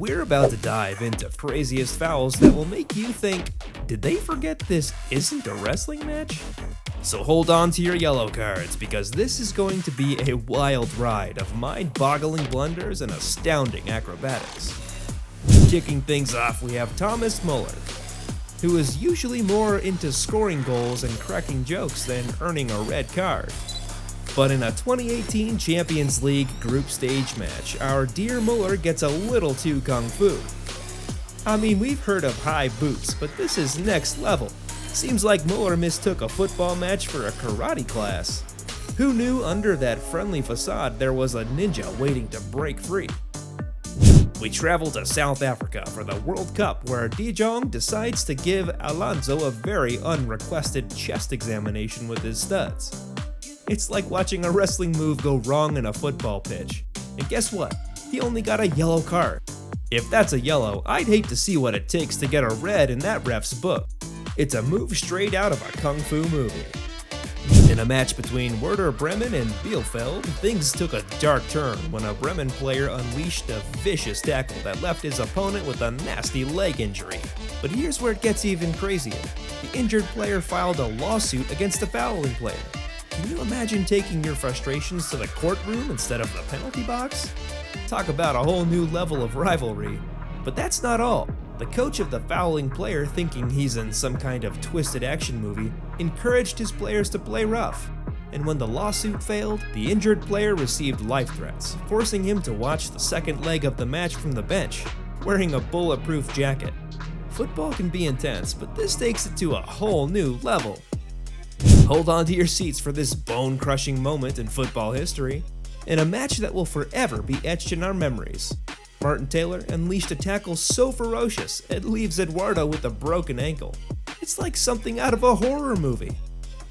We're about to dive into craziest fouls that will make you think, did they forget this isn't a wrestling match? So hold on to your yellow cards because this is going to be a wild ride of mind-boggling blunders and astounding acrobatics. Kicking things off, we have Thomas Muller, who is usually more into scoring goals and cracking jokes than earning a red card. But in a 2018 Champions League group stage match, our dear Muller gets a little too kung fu. I mean, we've heard of high boots, but this is next level. Seems like Muller mistook a football match for a karate class. Who knew under that friendly facade there was a ninja waiting to break free? We travel to South Africa for the World Cup, where De Jong decides to give Alonso a very unrequested chest examination with his studs. It's like watching a wrestling move go wrong in a football pitch. And guess what? He only got a yellow card. If that's a yellow, I'd hate to see what it takes to get a red in that ref's book. It's a move straight out of a kung fu movie. In a match between Werder Bremen and Bielefeld, things took a dark turn when a Bremen player unleashed a vicious tackle that left his opponent with a nasty leg injury. But here's where it gets even crazier. The injured player filed a lawsuit against the fouling player. Can you imagine taking your frustrations to the courtroom instead of the penalty box? Talk about a whole new level of rivalry. But that's not all. The coach of the fouling player, thinking he's in some kind of twisted action movie, encouraged his players to play rough. And when the lawsuit failed, the injured player received life threats, forcing him to watch the second leg of the match from the bench, wearing a bulletproof jacket. Football can be intense, but this takes it to a whole new level. Hold on to your seats for this bone-crushing moment in football history. In a match that will forever be etched in our memories, Martin Taylor unleashed a tackle so ferocious it leaves Eduardo with a broken ankle. It's like something out of a horror movie.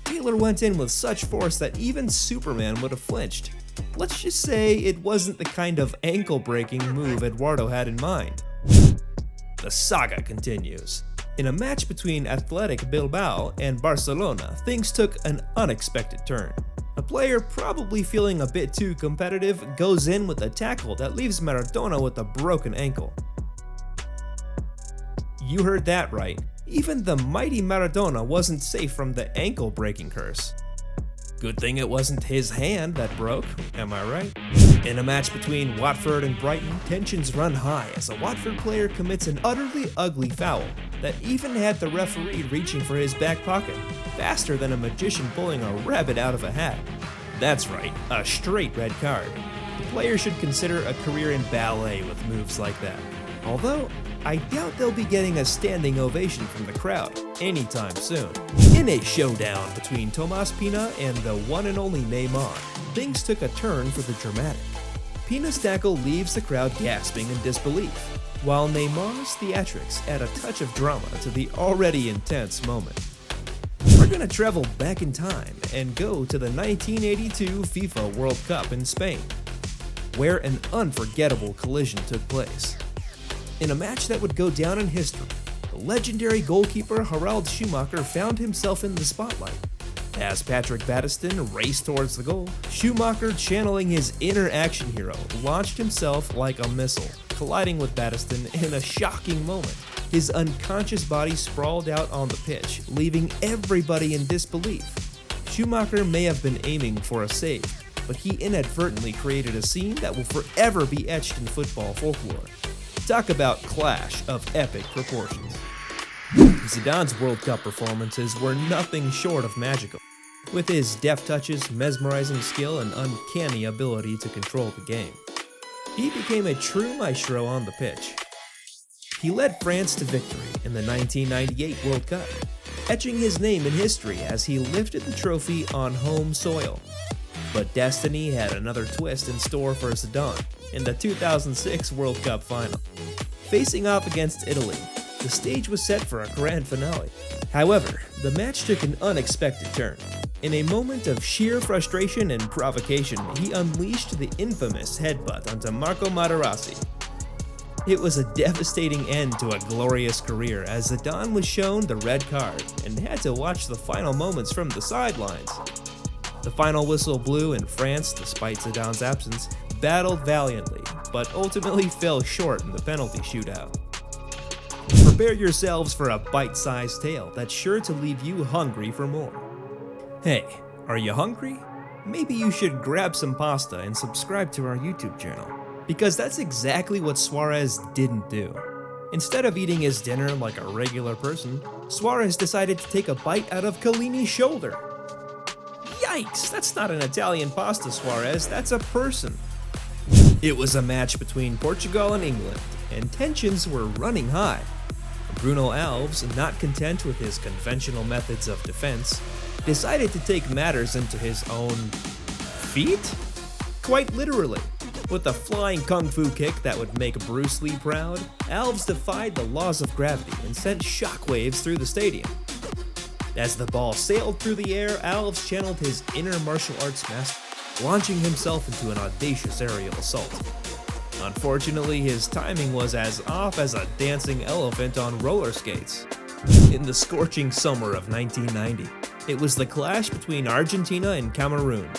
Taylor went in with such force that even Superman would have flinched. Let's just say it wasn't the kind of ankle-breaking move Eduardo had in mind. The saga continues. In a match between Athletic Bilbao and Barcelona, things took an unexpected turn. A player, probably feeling a bit too competitive, goes in with a tackle that leaves Maradona with a broken ankle. You heard that right. Even the mighty Maradona wasn't safe from the ankle-breaking curse. Good thing it wasn't his hand that broke, am I right? In a match between Watford and Brighton, tensions run high as a Watford player commits an utterly ugly foul that even had the referee reaching for his back pocket, faster than a magician pulling a rabbit out of a hat. That's right, a straight red card. The player should consider a career in ballet with moves like that. Although, I doubt they'll be getting a standing ovation from the crowd anytime soon. In a showdown between Tomas Pina and the one and only Neymar, things took a turn for the dramatic. Pina's tackle leaves the crowd gasping in disbelief, while Neymar's theatrics add a touch of drama to the already intense moment. We're gonna travel back in time and go to the 1982 FIFA World Cup in Spain, where an unforgettable collision took place. In a match that would go down in history, the legendary goalkeeper Harald Schumacher found himself in the spotlight. As Patrick Battiston raced towards the goal, Schumacher, channeling his inner action hero, launched himself like a missile, colliding with Battiston in a shocking moment. His unconscious body sprawled out on the pitch, leaving everybody in disbelief. Schumacher may have been aiming for a save, but he inadvertently created a scene that will forever be etched in football folklore. Talk about clash of epic proportions. Zidane's World Cup performances were nothing short of magical, with his deft touches, mesmerizing skill, and uncanny ability to control the game. He became a true maestro on the pitch. He led France to victory in the 1998 World Cup, etching his name in history as he lifted the trophy on home soil. But destiny had another twist in store for Zidane in the 2006 World Cup final. Facing off against Italy, the stage was set for a grand finale. However, the match took an unexpected turn. In a moment of sheer frustration and provocation, he unleashed the infamous headbutt onto Marco Materazzi. It was a devastating end to a glorious career as Zidane was shown the red card and had to watch the final moments from the sidelines. The final whistle blew and France, despite Zidane's absence, battled valiantly, but ultimately fell short in the penalty shootout. Prepare yourselves for a bite-sized tale that's sure to leave you hungry for more. Hey, are you hungry? Maybe you should grab some pasta and subscribe to our YouTube channel, because that's exactly what Suarez didn't do. Instead of eating his dinner like a regular person, Suarez decided to take a bite out of Chiellini's shoulder. Yikes, that's not an Italian pasta, Suarez, that's a person. It was a match between Portugal and England, and tensions were running high. Bruno Alves, not content with his conventional methods of defense, decided to take matters into his own feet? Quite literally. With a flying kung fu kick that would make Bruce Lee proud, Alves defied the laws of gravity and sent shockwaves through the stadium. As the ball sailed through the air, Alves channeled his inner martial arts master, launching himself into an audacious aerial assault. Unfortunately, his timing was as off as a dancing elephant on roller skates. In the scorching summer of 1990, it was the clash between Argentina and Cameroon.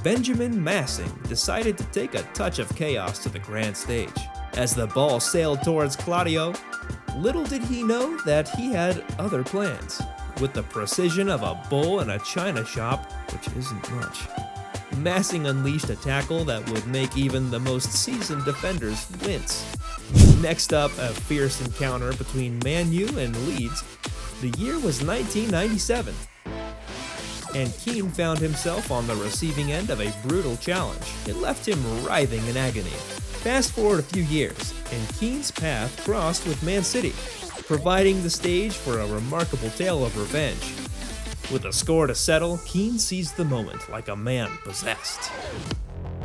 Benjamin Massing decided to take a touch of chaos to the grand stage. As the ball sailed towards Claudio, little did he know that he had other plans. With the precision of a bull in a china shop, which isn't much, Massing unleashed a tackle that would make even the most seasoned defenders wince. Next up, a fierce encounter between Man U and Leeds. The year was 1997, and Keane found himself on the receiving end of a brutal challenge. It left him writhing in agony. Fast forward a few years, and Keane's path crossed with Man City, providing the stage for a remarkable tale of revenge. With a score to settle, Keane seized the moment like a man possessed.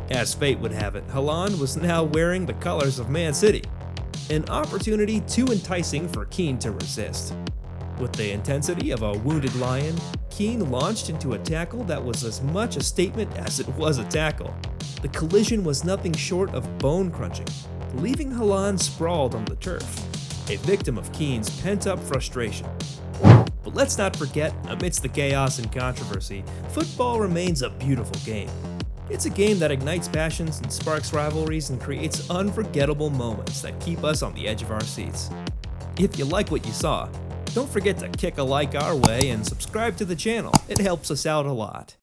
As fate would have it, Haaland was now wearing the colors of Man City, an opportunity too enticing for Keane to resist. With the intensity of a wounded lion, Keane launched into a tackle that was as much a statement as it was a tackle. The collision was nothing short of bone-crunching, leaving Haaland sprawled on the turf, a victim of Keane's pent-up frustration. But let's not forget, amidst the chaos and controversy, football remains a beautiful game. It's a game that ignites passions and sparks rivalries and creates unforgettable moments that keep us on the edge of our seats. If you like what you saw, don't forget to kick a like our way and subscribe to the channel. It helps us out a lot.